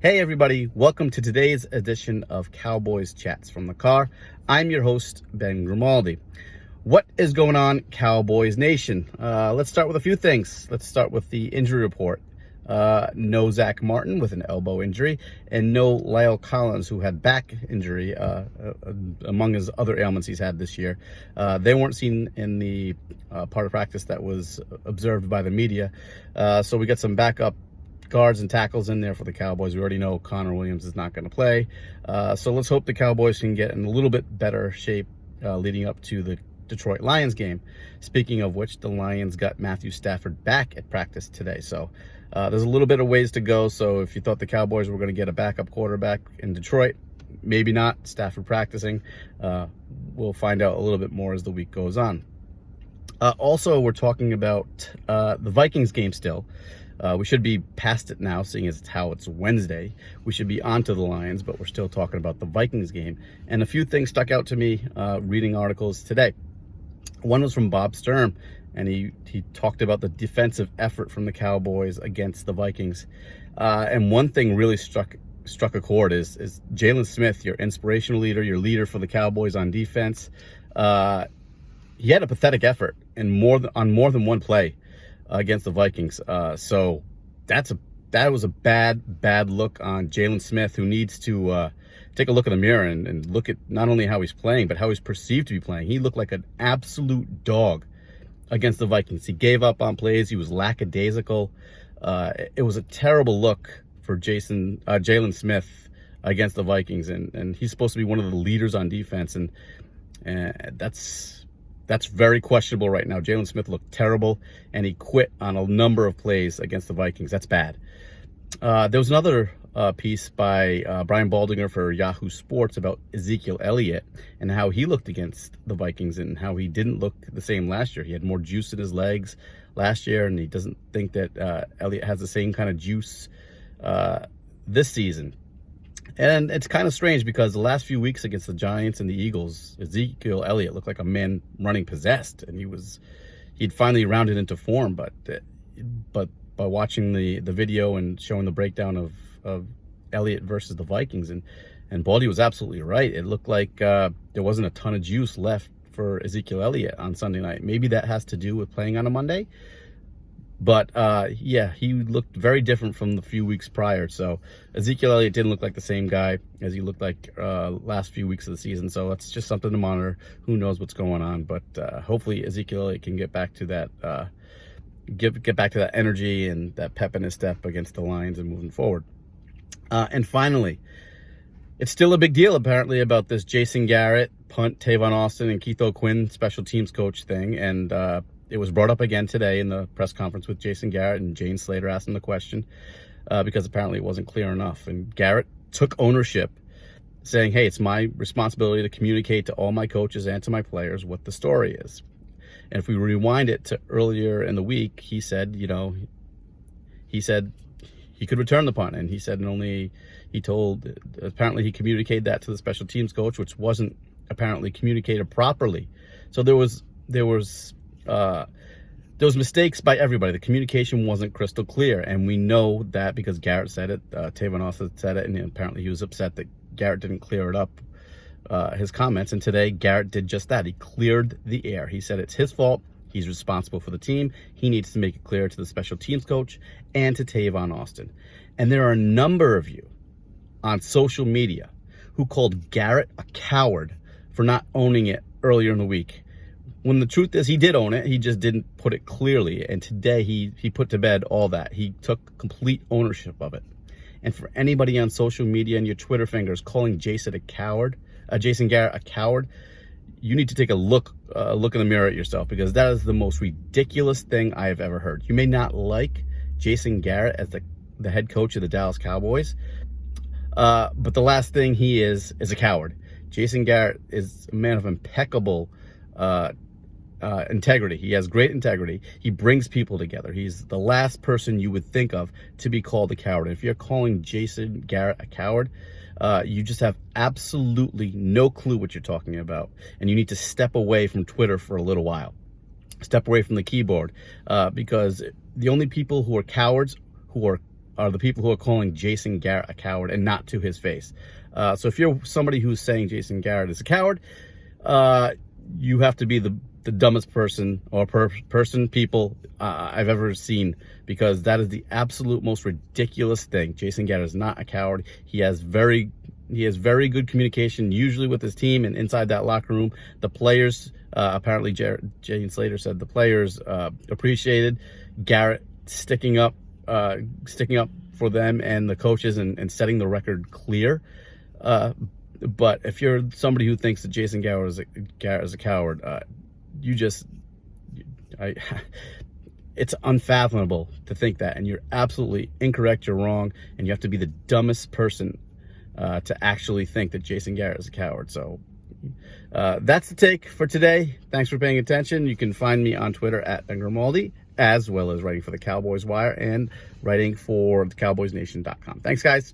Hey everybody, welcome to today's edition of Cowboys Chats from the Car. I'm your host, Ben Grimaldi. What is going on, Cowboys Nation? Let's start with a few things. Let's start with the injury report. No Zach Martin with an elbow injury, and no Lyle Collins, who had back injury among his other ailments he's had this year. They weren't seen in the part of practice that was observed by the media. So we got some backup guards and tackles in there for the Cowboys. We already know Connor Williams is not going to play. So let's hope the Cowboys can get in a little bit better shape leading up to the Detroit Lions game. Speaking of which, the Lions got Matthew Stafford back at practice today. So there's a little bit of ways to go. So if you thought the Cowboys were going to get a backup quarterback in Detroit, maybe not. Stafford practicing. We'll find out a little bit more as the week goes on. Also, we're talking about the Vikings game still. We should be past it now, seeing as it's Wednesday. We should be on to the Lions, but we're still talking about the Vikings game. And a few things stuck out to me reading articles today. One was from Bob Sturm, and he talked about the defensive effort from the Cowboys against the Vikings. And one thing really struck a chord is Jaylon Smith, your inspirational leader, your leader for the Cowboys on defense. He had a pathetic effort on more than one play against the Vikings. So that was a bad look on Jaylon Smith, who needs to take a look in the mirror and look at not only how he's playing, but how he's perceived to be playing. He looked like an absolute dog against the Vikings. He gave up on plays. He was lackadaisical. It was a terrible look for Jaylon Smith against the Vikings, and he's supposed to be one of the leaders on defense, and that's very questionable right now. Jaylon Smith looked terrible, and he quit on a number of plays against the Vikings. That's bad. There was another piece by Brian Baldinger for Yahoo Sports about Ezekiel Elliott and how he looked against the Vikings and how he didn't look the same last year. He had more juice in his legs last year, and he doesn't think that Elliott has the same kind of juice this season. And it's kind of strange because the last few weeks against the Giants and the Eagles, Ezekiel Elliott looked like a man running possessed, and he'd finally rounded into form. But by watching the video and showing the breakdown of Elliott versus the Vikings, and Baldy was absolutely right. It looked like there wasn't a ton of juice left for Ezekiel Elliott on Sunday night. Maybe that has to do with playing on a Monday. But, yeah, he looked very different from the few weeks prior. So Ezekiel Elliott didn't look like the same guy as he looked like last few weeks of the season. So that's just something to monitor. Who knows what's going on. But hopefully Ezekiel Elliott can get back to that get back to that energy and that pep in his step against the Lions and moving forward. And finally, it's still a big deal, apparently, about this Jason Garrett, punt, Tavon Austin, and Keith O'Quinn special teams coach thing. And it was brought up again today in the press conference with Jason Garrett, and Jane Slater asked him the question because apparently it wasn't clear enough. And Garrett took ownership, saying, hey, it's my responsibility to communicate to all my coaches and to my players what the story is. And if we rewind it to earlier in the week, he said he could return the punt. And he said apparently he communicated that to the special teams coach, which wasn't apparently communicated properly. So there was mistakes by everybody. The communication wasn't crystal clear, and we know that because Garrett said it. Tavon Austin said it, and apparently he was upset that Garrett didn't clear it up, his comments. And today, Garrett did just that. He cleared the air. He said it's his fault. He's responsible for the team. He needs to make it clear to the special teams coach and to Tavon Austin. And there are a number of you on social media who called Garrett a coward for not owning it earlier in the week, when the truth is he did own it. He just didn't put it clearly. And today he put to bed all that. He took complete ownership of it. And for anybody on social media and your Twitter fingers calling Jason Garrett a coward, you need to take a look in the mirror at yourself, because that is the most ridiculous thing I have ever heard. You may not like Jason Garrett as the head coach of the Dallas Cowboys, but the last thing he is a coward. Jason Garrett is a man of impeccable integrity. He has great integrity. He brings people together. He's the last person you would think of to be called a coward. And if you're calling Jason Garrett a coward, you just have absolutely no clue what you're talking about. And you need to step away from Twitter for a little while. Step away from the keyboard, because the only people who are cowards, who are are the people who are calling Jason Garrett a coward, and not to his face. So if you're somebody who's saying Jason Garrett is a coward, you have to be the dumbest person or people I've ever seen, because that is the absolute most ridiculous thing. Jason Garrett is not a coward. He has very good communication, usually with his team and inside that locker room. The players, apparently Jane Slater said the players appreciated Garrett sticking up for them and the coaches and setting the record clear. But if you're somebody who thinks that Jason Garrett is a coward, it's unfathomable to think that, and you're absolutely incorrect. You're wrong, and you have to be the dumbest person to actually think that Jason Garrett is a coward. So that's the take for today. Thanks for paying attention. You can find me on Twitter at Ben Grimaldi, as well as writing for the Cowboys Wire and writing for thecowboysnation.com. Thanks, guys.